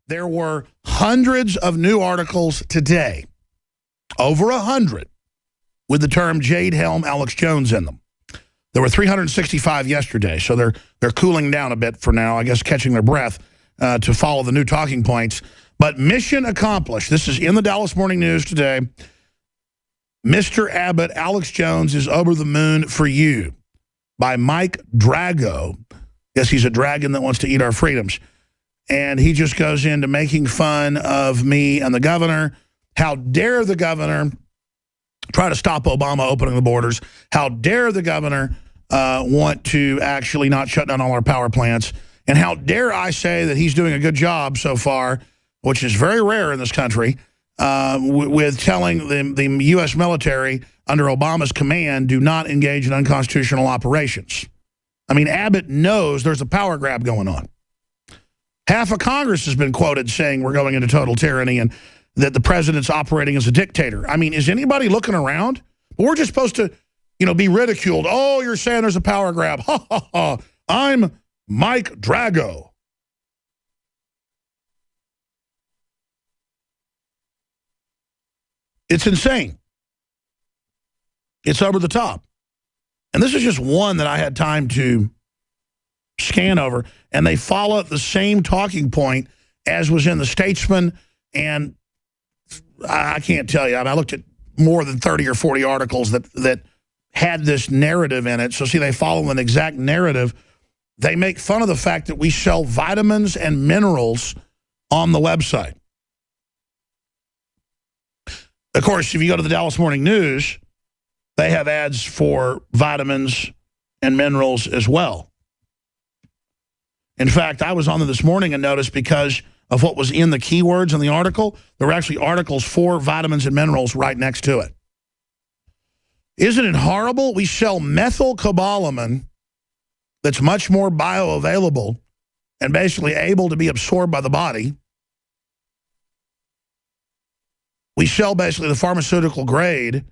There were hundreds of new articles today, over 100, with the term Jade Helm Alex Jones in them. There were 365 yesterday, so they're cooling down a bit for now, I guess catching their breath to follow the new talking points. But mission accomplished. This is in the Dallas Morning News today. Mr. Abbott, Alex Jones is over the moon for you, by Mike Drago. Yes, he's a dragon that wants to eat our freedoms. And he just goes into making fun of me and the governor. How dare the governor try to stop Obama opening the borders? How dare the governor want to actually not shut down all our power plants? And how dare I say that he's doing a good job so far, which is very rare in this country, with telling the U.S. military under Obama's command do not engage in unconstitutional operations. I mean, Abbott knows there's a power grab going on. Half of Congress has been quoted saying we're going into total tyranny and that the president's operating as a dictator. I mean, is anybody looking around? We're just supposed to, be ridiculed. Oh, you're saying there's a power grab. Ha, ha, ha. I'm Mike Drago. It's insane. It's over the top. And this is just one that I had time to scan over. And they follow the same talking point as was in the Statesman. And I can't tell you. I looked at more than 30 or 40 articles that had this narrative in it. So, see, they follow an exact narrative. They make fun of the fact that we sell vitamins and minerals on the website. Of course, if you go to the Dallas Morning News, they have ads for vitamins and minerals as well. In fact, I was on there this morning and noticed because of what was in the keywords in the article, there were actually articles for vitamins and minerals right next to it. Isn't it horrible? We sell methylcobalamin that's much more bioavailable and basically able to be absorbed by the body. We sell basically the pharmaceutical grade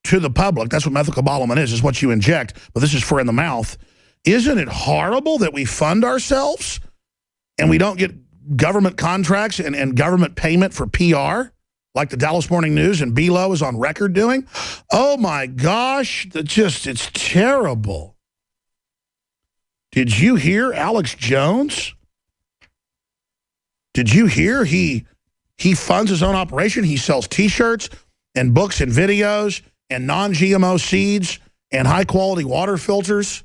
to the public. That's what methylcobalamin is what you inject, but this is for in the mouth. Isn't it horrible that we fund ourselves and we don't get government contracts and government payment for PR like the Dallas Morning News and BLO is on record doing? Oh, my gosh. It's terrible. Did you hear Alex Jones? Did you hear he funds his own operation? He sells T-shirts and books and videos and non-GMO seeds and high-quality water filters.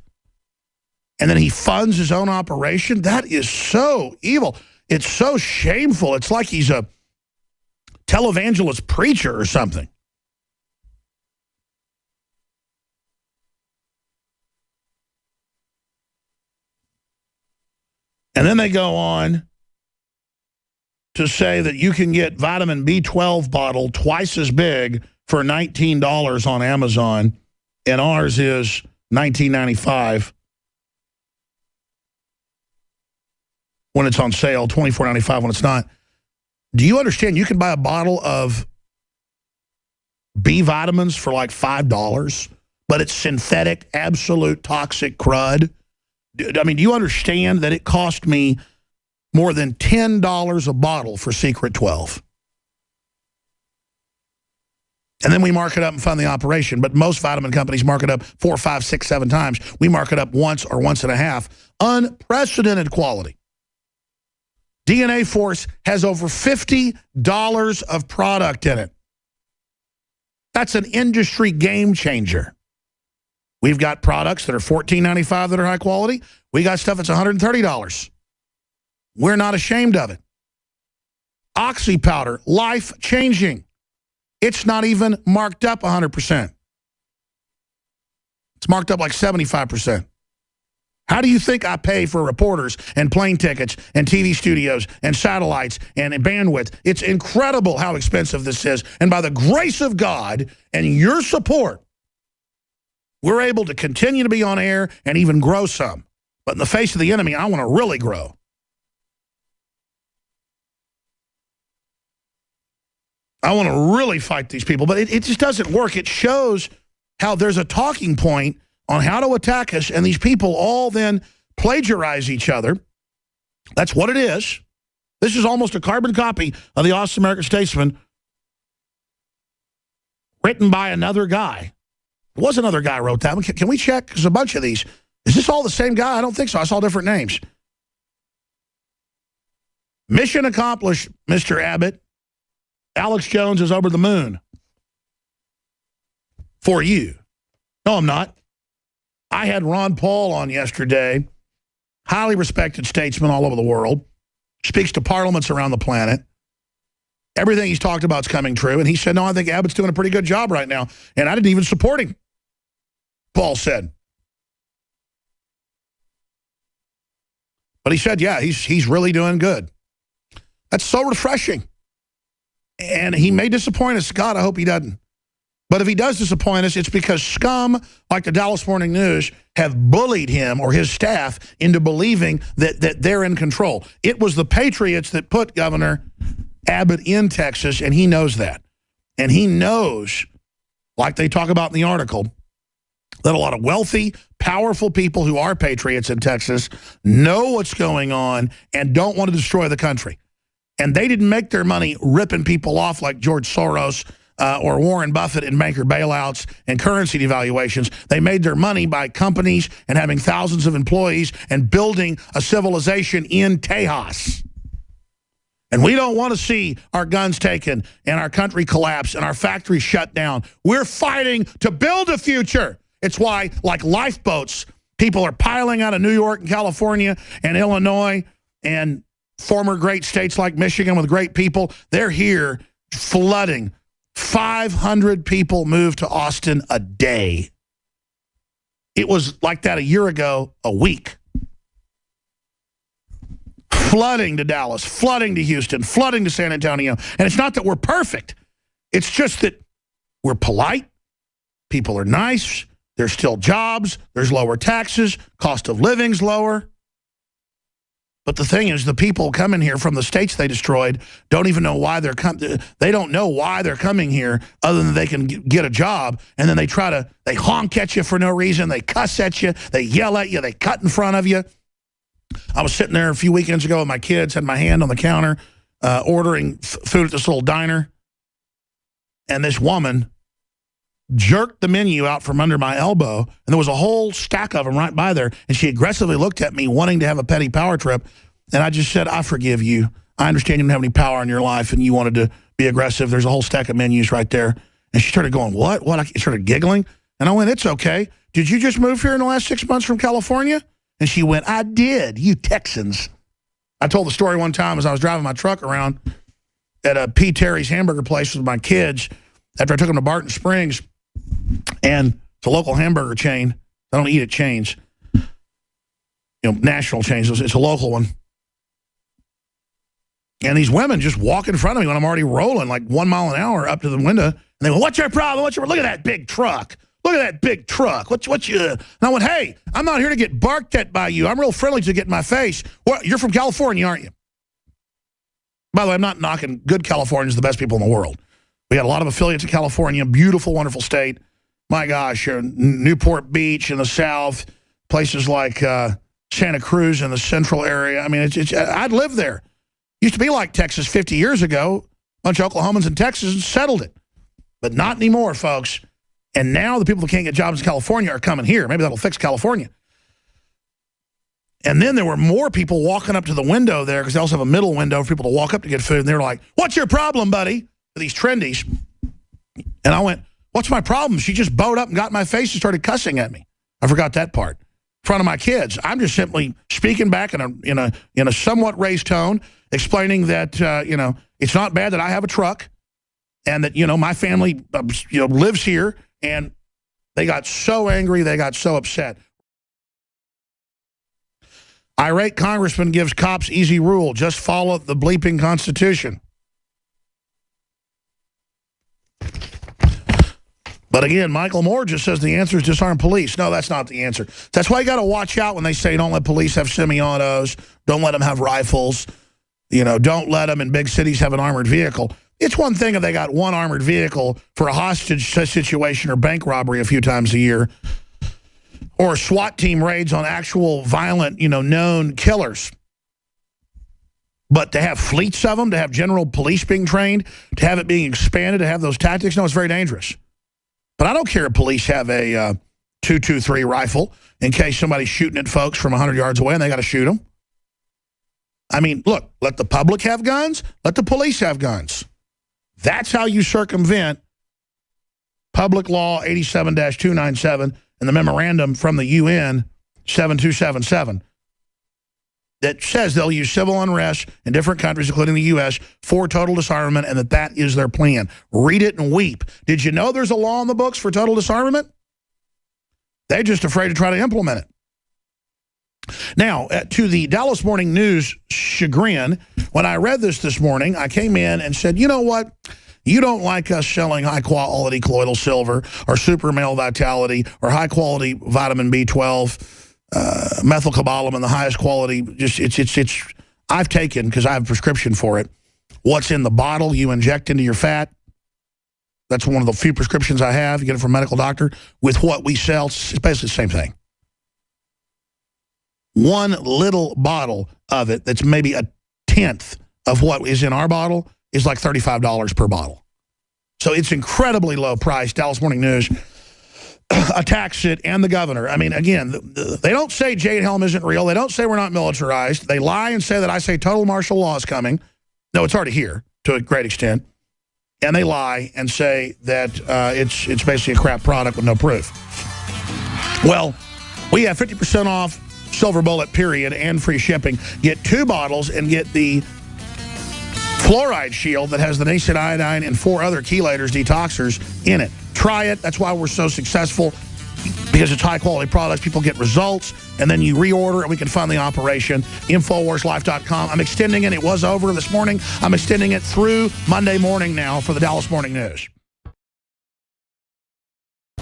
And then he funds his own operation. That is so evil. It's so shameful. It's like he's a televangelist preacher or something. And then they go on to say that you can get vitamin B12 bottle twice as big for $19 on Amazon, and ours is $19.95 when it's on sale, $24.95 when it's not. Do you understand you can buy a bottle of B vitamins for like $5, but it's synthetic, absolute toxic crud? I mean, do you understand that it cost me more than $10 a bottle for Secret 12? And then we mark it up and fund the operation. But most vitamin companies mark it up 4, 5, 6, 7 times. We mark it up once or once and a half. Unprecedented quality. DNA Force has over $50 of product in it. That's an industry game changer. We've got products that are $14.95 that are high quality. We got stuff that's $130. We're not ashamed of it. Oxy powder, life-changing. It's not even marked up 100%. It's marked up like 75%. How do you think I pay for reporters and plane tickets and TV studios and satellites and bandwidth? It's incredible how expensive this is. And by the grace of God and your support, we're able to continue to be on air and even grow some. But in the face of the enemy, I want to really grow. I want to really fight these people. But it just doesn't work. It shows how there's a talking point on how to attack us, and these people all then plagiarize each other. That's what it is. This is almost a carbon copy of the Austin American Statesman written by another guy. It was another guy who wrote that one. Can we check? There's a bunch of these. Is this all the same guy? I don't think so. I saw different names. Mission accomplished, Mr. Abbott. Alex Jones is over the moon. For you. No, I'm not. I had Ron Paul on yesterday. Highly respected statesman all over the world. Speaks to parliaments around the planet. Everything he's talked about is coming true. And he said, no, I think Abbott's doing a pretty good job right now. And I didn't even support him, Paul said. But he said, yeah, he's really doing good. That's so refreshing. And he may disappoint us. God, I hope he doesn't. But if he does disappoint us, it's because scum like the Dallas Morning News have bullied him or his staff into believing that they're in control. It was the Patriots that put Governor Abbott in Texas, and he knows that. And he knows, like they talk about in the article, that a lot of wealthy, powerful people who are patriots in Texas know what's going on and don't want to destroy the country. And they didn't make their money ripping people off like George Soros or Warren Buffett in banker bailouts and currency devaluations. They made their money by companies and having thousands of employees and building a civilization in Tejas. And we don't want to see our guns taken and our country collapse and our factories shut down. We're fighting to build a future. It's why, like lifeboats, people are piling out of New York and California and Illinois and former great states like Michigan with great people. They're here flooding. 500 people moved to Austin a day. It was like that a year ago, a week. Flooding to Dallas, flooding to Houston, flooding to San Antonio. And it's not that we're perfect. It's just that we're polite. People are nice. There's still jobs. There's lower taxes. Cost of living's lower. But the thing is, the people coming here from the states they destroyed don't even know why they're coming. They don't know why they're coming here other than they can get a job. And then they honk at you for no reason. They cuss at you. They yell at you. They cut in front of you. I was sitting there a few weekends ago with my kids, had my hand on the counter, ordering food at this little diner. And this woman jerked the menu out from under my elbow, and there was a whole stack of them right by there, and she aggressively looked at me wanting to have a petty power trip, and I just said, I forgive you. I understand you don't have any power in your life, and you wanted to be aggressive. There's a whole stack of menus right there. And she started going, what? I started giggling, and I went, it's okay. Did you just move here in the last 6 months from California? And she went, I did, you Texans. I told the story one time as I was driving my truck around at a P. Terry's hamburger place with my kids after I took them to Barton Springs. And it's a local hamburger chain. I don't eat at chains, national chains. It's a local one. And these women just walk in front of me when I'm already rolling like 1 mile an hour up to the window. And they go, what's your problem? Look at that big truck. Look at that big truck. What's you? And I went, hey, I'm not here to get barked at by you. I'm real friendly to get in my face. Well, you're from California, aren't you? By the way, I'm not knocking good Californians, the best people in the world. We got a lot of affiliates in California, beautiful, wonderful state. My gosh, Newport Beach in the south, places like Santa Cruz in the central area. I mean, I'd live there. Used to be like Texas 50 years ago. A bunch of Oklahomans in Texas settled it. But not anymore, folks. And now the people that can't get jobs in California are coming here. Maybe that'll fix California. And then there were more people walking up to the window there because they also have a middle window for people to walk up to get food. And they were like, what's your problem, buddy? These trendies. And I went, what's my problem? She just bowed up and got in my face and started cussing at me. I forgot that part. In front of my kids. I'm just simply speaking back in a somewhat raised tone, explaining that, it's not bad that I have a truck and that, my family, lives here. And they got so angry. They got so upset. Irate congressman gives cops easy rule. Just follow the bleeping Constitution. But again, Michael Moore just says the answer is disarm police. No, that's not the answer. That's why you got to watch out when they say don't let police have semi-autos, don't let them have rifles, don't let them in big cities have an armored vehicle. It's one thing if they got one armored vehicle for a hostage situation or bank robbery a few times a year, or SWAT team raids on actual violent, known killers. But to have fleets of them, to have general police being trained, to have it being expanded, to have those tactics, no, it's very dangerous. But I don't care if police have a .223 rifle in case somebody's shooting at folks from 100 yards away and they got to shoot them. I mean, look, let the public have guns, let the police have guns. That's how you circumvent Public Law 87-297 and the memorandum from the UN 7277 that says they'll use civil unrest in different countries, including the U.S., for total disarmament, and that is their plan. Read it and weep. Did you know there's a law in the books for total disarmament? They're just afraid to try to implement it. Now, to the Dallas Morning News chagrin, when I read this morning, I came in and said, you know what? You don't like us selling high-quality colloidal silver or super male vitality or high-quality vitamin B12, methylcobalamin, the highest quality. Just I've taken, because I have a prescription for it, what's in the bottle you inject into your fat. That's one of the few prescriptions I have. You get it from a medical doctor. With what we sell, it's basically the same thing. One little bottle of it that's maybe a tenth of what is in our bottle is like $35 per bottle. So it's incredibly low price. Dallas Morning News attacks it and the governor. I mean, again, they don't say Jade Helm isn't real. They don't say we're not militarized. They lie and say that I say total martial law is coming. No, it's already here to a great extent. And they lie and say that it's basically a crap product with no proof. Well, we have 50% off Silver Bullet, period, and free shipping. Get 2 bottles and get the fluoride shield that has the nascent iodine and 4 other chelators, detoxers in it. Try it. That's why we're so successful, because it's high-quality products. People get results, and then you reorder, and we can fund the operation. InfoWarsLife.com. I'm extending it. It was over this morning. I'm extending it through Monday morning now for the Dallas Morning News.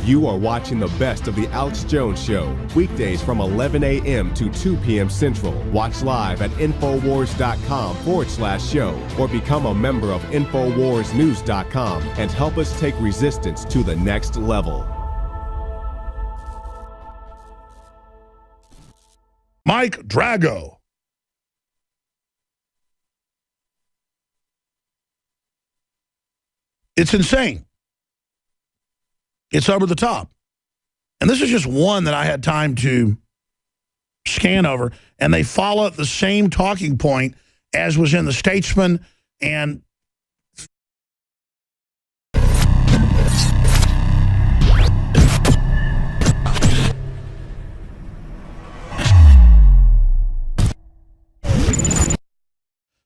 You are watching the best of The Alex Jones Show, weekdays from 11 a.m. to 2 p.m. Central. Watch live at Infowars.com/show or become a member of InfoWarsNews.com and help us take resistance to the next level. Mike Drago. It's insane. It's over the top. And this is just one that I had time to scan over. And they follow the same talking point as was in the Statesman and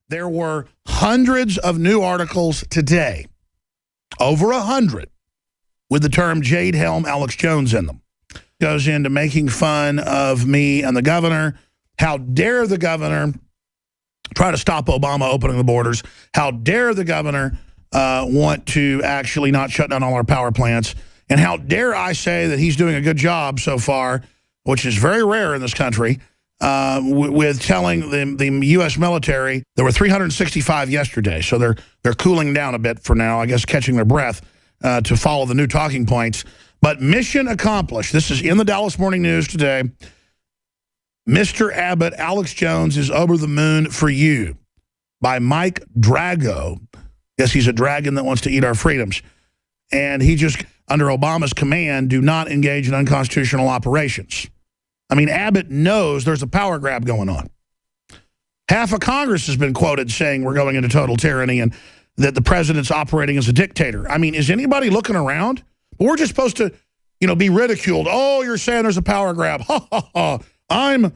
there were hundreds of new articles today, over 100, with the term Jade Helm Alex Jones in them. Goes into making fun of me and the governor. How dare the governor try to stop Obama opening the borders? How dare the governor want to actually not shut down all our power plants? And how dare I say that he's doing a good job so far, which is very rare in this country, with telling the U.S. military. There were 365 yesterday, so they're cooling down a bit for now, I guess catching their breath to follow the new talking points. But mission accomplished. This is in the Dallas Morning News today. Mr. Abbott, Alex Jones is over the moon for you, by Mike Drago. Yes, he's a dragon that wants to eat our freedoms. And he just, under Obama's command, do not engage in unconstitutional operations. I mean, Abbott knows there's a power grab going on. Half of Congress has been quoted saying we're going into total tyranny and that the president's operating as a dictator. I mean, is anybody looking around? We're just supposed to, be ridiculed. Oh, you're saying there's a power grab. Ha, ha, ha. I'm